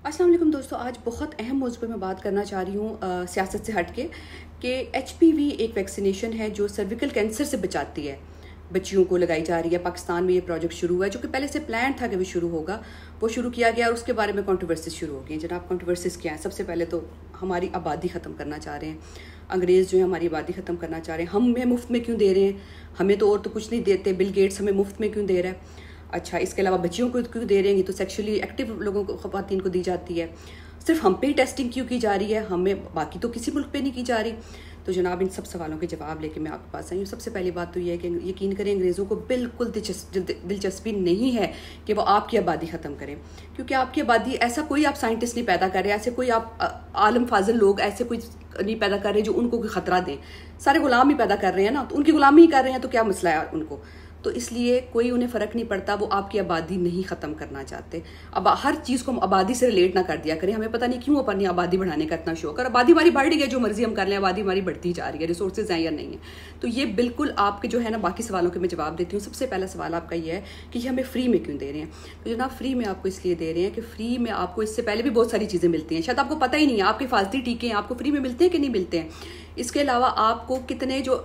अस्सलाम वालेकुम दोस्तों, आज बहुत अहम मौजू पर मैं बात करना चाह रही हूँ सियासत से हट के कि HPV एक वैक्सीनेशन है जो सर्विकल कैंसर से बचाती है। बच्चियों को लगाई जा रही है। पाकिस्तान में ये प्रोजेक्ट शुरू हुआ है, जो कि पहले से प्लान था कि वो शुरू होगा, वो शुरू किया गया और उसके बारे में कंट्रोवर्सीज शुरू हो गई। जनाब, कंट्रोवर्सीज क्या है? सबसे पहले तो हमारी आबादी ख़त्म करना चाह रहे हैं। अंग्रेज़ जो है हमारी आबादी ख़त्म करना चाह रहे हैं। हमें मुफ्त में क्यों दे रहे हैं? हमें तो और तो कुछ नहीं देते। बिल गेट्स हमें मुफ्त में क्यों दे रहा है? अच्छा, इसके अलावा बच्चियों को क्यों दे रहे हैं? तो सेक्सुअली एक्टिव लोगों को, ख़वातीन को दी जाती है। सिर्फ हम पे ही टेस्टिंग क्यों की जा रही है? हमें बाकी तो किसी मुल्क पे नहीं की जा रही। तो जनाब, इन सब सवालों के जवाब लेके मैं आपके पास आई हूँ। सबसे पहली बात तो ये है कि यकीन करें, अंग्रेज़ों को बिल्कुल दिलचस्पी नहीं है कि वो आपकी आबादी ख़त्म करें, क्योंकि आपकी आबादी, ऐसा कोई आप साइंटिस्ट नहीं पैदा कर रहे, ऐसे कोई आप आलम फाजिल लोग ऐसे कोई नहीं पैदा कर रहे जो उनको कोई ख़तरा दें। सारे गुलाम ही पैदा कर रहे हैं ना, तो उनकी गुलामी ही कर रहे हैं, तो क्या मसला है उनको? तो इसलिए कोई उन्हें फ़र्क नहीं पड़ता, वो आपकी आबादी नहीं ख़त्म करना चाहते। अब हर चीज़ को हम आबादी से रिलेट ना कर दिया करें। हमें पता नहीं क्यों अपनी आबादी बढ़ाने का इतना शौक है। आबादी हमारी बढ़ रही है, जो मर्जी हम कर लें, आबादी हमारी बढ़ती जा रही है, रिसोर्सेज हैं या नहीं है। तो ये बिल्कुल आपके जो है ना, बाकी सवालों के मैं जवाब देती हूँ। सबसे पहला सवाल आपका ये है कि ये हमें फ्री में क्यों दे रहे हैं? तो जनाब, फ्री में आपको इसलिए दे रहे हैं कि फ्री में आपको इससे पहले भी बहुत सारी चीज़ें मिलती हैं, शायद आपको पता ही नहीं है। आपके हिफाजती टीके हैं, आपको फ्री में मिलते हैं कि नहीं मिलते हैं। इसके अलावा आपको कितने जो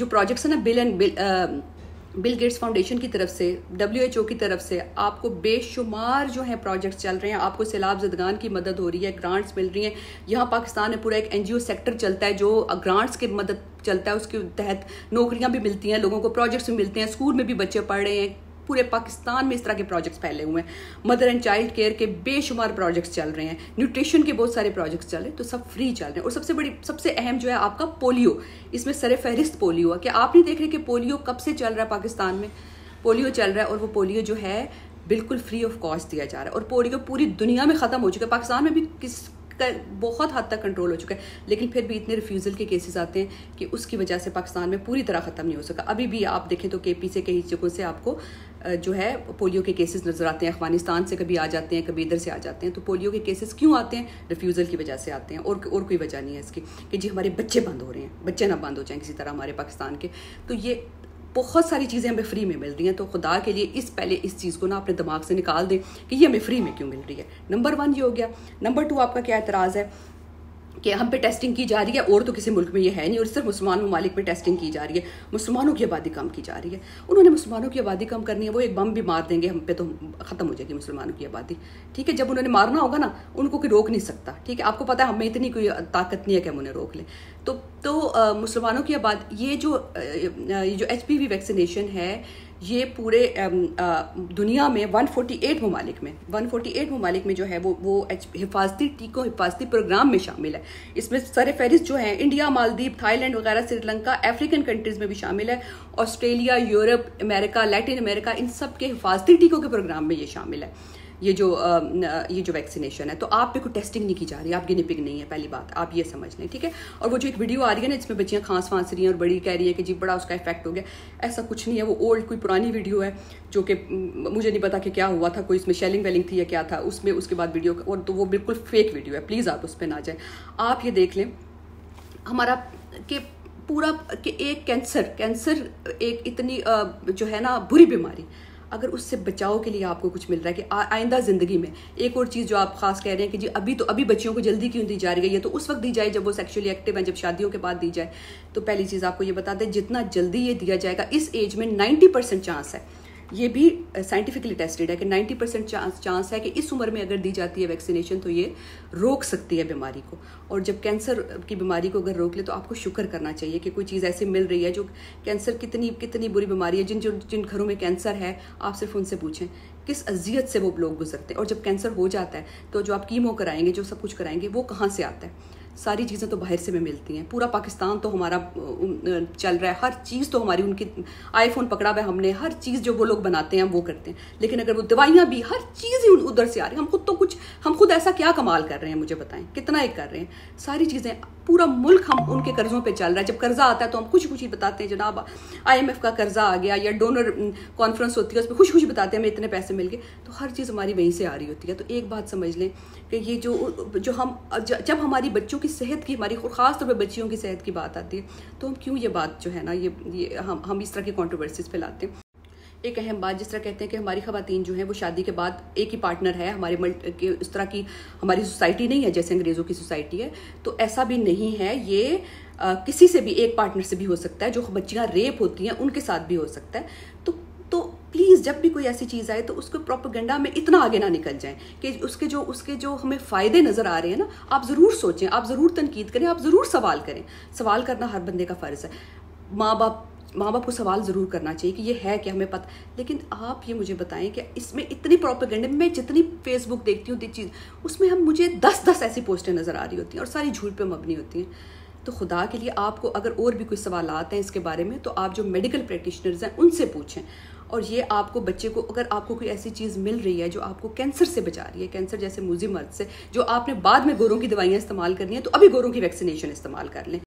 प्रोजेक्ट्स हैं ना, बिल गेट्स फाउंडेशन की तरफ से, WHO की तरफ से आपको बेशुमार जो है प्रोजेक्ट्स चल रहे हैं। आपको सैलाब ज़दगान की मदद हो रही है, ग्रांट्स मिल रही हैं। यहाँ पाकिस्तान में पूरा एक NGO सेक्टर चलता है जो ग्रांट्स की मदद चलता है। उसके तहत नौकरियाँ भी मिलती हैं लोगों को, प्रोजेक्ट्स भी मिलते हैं, स्कूल में भी बच्चे पढ़ रहे हैं। पूरे पाकिस्तान में इस तरह के प्रोजेक्ट्स फैले हुए हैं। मदर एंड चाइल्ड केयर के बेशुमार प्रोजेक्ट्स चल रहे हैं, न्यूट्रिशन के बहुत सारे प्रोजेक्ट्स चल रहे हैं, तो सब फ्री चल रहे हैं। और सबसे अहम जो है आपका पोलियो, इसमें सरे फहरिस्त पोलियो है। कि आप नहीं देख रहे कि पोलियो कब से चल रहा है पाकिस्तान में? पोलियो चल रहा है, और वो पोलियो जो है बिल्कुल फ्री ऑफ कॉस्ट दिया जा रहा है। और पोलियो पूरी दुनिया में ख़त्म हो चुका है, पाकिस्तान में भी बहुत हद तक कंट्रोल हो चुका है, लेकिन फिर भी इतने रिफ्यूज़ल के केसेस आते हैं कि उसकी वजह से पाकिस्तान में पूरी तरह ख़त्म नहीं हो सका। अभी भी आप देखें तो KP से कई जगहों से आपको जो है पोलियो के केसेस नज़र आते हैं। अफगानिस्तान से कभी आ जाते हैं, कभी इधर से आ जाते हैं। तो पोलियो के केसेस क्यों आते हैं? रिफ्यूज़ल की वजह से आते हैं, और कोई वजह नहीं है इसकी कि जी हमारे बच्चे बंद हो रहे हैं। बच्चे ना बंद हो जाएं किसी तरह हमारे पाकिस्तान के। तो ये बहुत सारी चीज़ें हमें फ्री में मिल रही हैं। तो खुदा के लिए पहले इस चीज़ को ना अपने दिमाग से निकाल दें कि ये हमें फ्री में क्यों मिल रही है। नंबर 1 ये हो गया। नंबर 2, आपका क्या एतराज़ है कि हम पे टेस्टिंग की जा रही है, और तो किसी मुल्क में ये है नहीं, और सिर्फ मुसलमान ममालिक पे टेस्टिंग की जा रही है। मुसलमानों की आबादी कम की जा रही है। उन्होंने मुसलमानों की आबादी कम करनी है, वो एक बम भी मार देंगे हम पे तो ख़त्म हो जाएगी मुसलमानों की आबादी। ठीक है, जब उन्होंने मारना होगा ना, उनको कोई रोक नहीं सकता। ठीक है, आपको पता है हमें इतनी कोई ताकत नहीं है कि हम उन्हें रोक लें। तो मुसलमानों की आबादी, ये जो HPV वैक्सीनेशन है, ये पूरे दुनिया में 148 ममालिक में जो है वो हिफाजती टीकों, हिफाजती प्रोग्राम में शामिल है। इसमें सर फहरिस्त जो है इंडिया, मालदीव, थाईलैंड वगैरह, श्रीलंका, अफ्रीकन कंट्रीज़ में भी शामिल है। Australia, Europe, America, Latin America, इन सब के हिफाजती टीकों के प्रोग्राम में ये शामिल है। ये जो वैक्सीनेशन है, तो आप पे कोई टेस्टिंग नहीं की जा रही, आप गिनी पिग नहीं है। पहली बात आप ये समझ लें, ठीक है। और वो जो एक वीडियो आ रही है ना, इसमें बच्चियां खांस फांस रही हैं और बड़ी कह रही है कि जी बड़ा उसका इफेक्ट हो गया, ऐसा कुछ नहीं है। वो ओल्ड कोई पुरानी वीडियो है जो कि मुझे नहीं पता कि क्या हुआ था, कोई इसमें शेलिंग वेलिंग थी या क्या था उसमें, उसके बाद वीडियो, और तो वो बिल्कुल फेक वीडियो है। प्लीज़ आप उस पर ना जाए। आप ये देख लें हमारा कि पूरा कि एक कैंसर एक इतनी जो है ना बुरी बीमारी, अगर उससे बचाव के लिए आपको कुछ मिल रहा है कि आइंदा ज़िंदगी में। एक और चीज़ जो आप खास कह रहे हैं कि जी अभी बच्चियों को जल्दी क्यों दी जा रही है, ये तो उस वक्त दी जाए जब वो सेक्सुअली एक्टिव हैं, जब शादियों के बाद दी जाए। तो पहली चीज़ आपको ये बता दें, जितना जल्दी ये दिया जाएगा, इस एज में 90% चांस है, ये भी साइंटिफिकली टेस्टेड है कि 90% चांस है कि इस उम्र में अगर दी जाती है वैक्सीनेशन तो ये रोक सकती है बीमारी को। और जब कैंसर की बीमारी को अगर रोक ले तो आपको शुक्र करना चाहिए कि कोई चीज़ ऐसी मिल रही है जो कैंसर कितनी बुरी बीमारी है। जिन घरों में कैंसर है, आप सिर्फ उनसे पूछें किस अजियत से वो लोग गुजरते हैं। और जब कैंसर हो जाता है तो जो आप कीमो कराएंगे, जो सब कुछ कराएंगे, वो कहाँ से आता है? सारी चीज़ें तो बाहर से में मिलती हैं। पूरा पाकिस्तान तो हमारा चल रहा है, हर चीज़ तो हमारी, उनकी आईफोन पकड़ा हुआ है हमने, हर चीज़ जो वो लोग बनाते हैं हम वो करते हैं। लेकिन अगर वो दवाइयाँ भी, हर चीज़ ही उधर से आ रही है। हम खुद ऐसा क्या कमाल कर रहे हैं, मुझे बताएं कितना एक कर रहे हैं। सारी चीज़ें, पूरा मुल्क हम उनके कर्जों पे चल रहा है। जब कर्जा आता है तो हम खुशी बताते हैं जनाब IMF का कर्जा आ गया, या डोनर कॉन्फ्रेंस होती है उसमें खुशी बताते हैं हमें इतने पैसे मिल गए। तो हर चीज़ हमारी वहीं से आ रही होती है। तो एक बात समझ लें कि ये जो हम जब हमारी बच्चों की सेहत की, हमारी ख़ास तौर पर बच्चियों की सेहत की बात आती है, तो हम क्यों ये बात जो है ना, ये हम इस तरह की कॉन्ट्रोवर्सीज फैलाते हैं। एक अहम बात, जिस तरह कहते हैं कि हमारी ख़वातीन जो हैं वो शादी के बाद एक ही पार्टनर है, हमारे इस तरह की हमारी सोसाइटी नहीं है जैसे अंग्रेज़ों की सोसाइटी है, तो ऐसा भी नहीं है। ये किसी से भी, एक पार्टनर से भी हो सकता है। जो बच्चियां रेप होती हैं उनके साथ भी हो सकता है। तो प्लीज़ जब भी कोई ऐसी चीज़ आए तो उसको प्रोपेगेंडा में इतना आगे ना निकल जाएं कि उसके जो हमें फ़ायदे नज़र आ रहे हैं ना, आप ज़रूर सोचें, आप ज़रूर तनकीद करें, आप ज़रूर सवाल करें। सवाल करना हर बंदे का फ़र्ज़ है। माँ बाप को सवाल ज़रूर करना चाहिए कि ये है कि हमें पता, लेकिन आप ये मुझे बताएं कि इसमें इतनी प्रोपेगेंडा, मैं जितनी फेसबुक देखती हूँ चीज़, उसमें मुझे 10 ऐसी पोस्टें नज़र आ रही होती हैं और सारी झूठ पे मबनी होती हैं। तो खुदा के लिए आपको अगर और भी कोई सवाल आते हैं इसके बारे में, तो आप जो मेडिकल प्रैक्टिशनर्स हैं उनसे पूछें। और ये आपको बच्चे को, अगर आपको कोई ऐसी चीज़ मिल रही है जो आपको कैंसर से बचा रही है, कैंसर जैसे मूजी मर्ज से, जो आपने बाद में गोरों की दवाइयाँ इस्तेमाल करनी है, तो अभी गोरों की वैक्सीनेशन इस्तेमाल कर लें।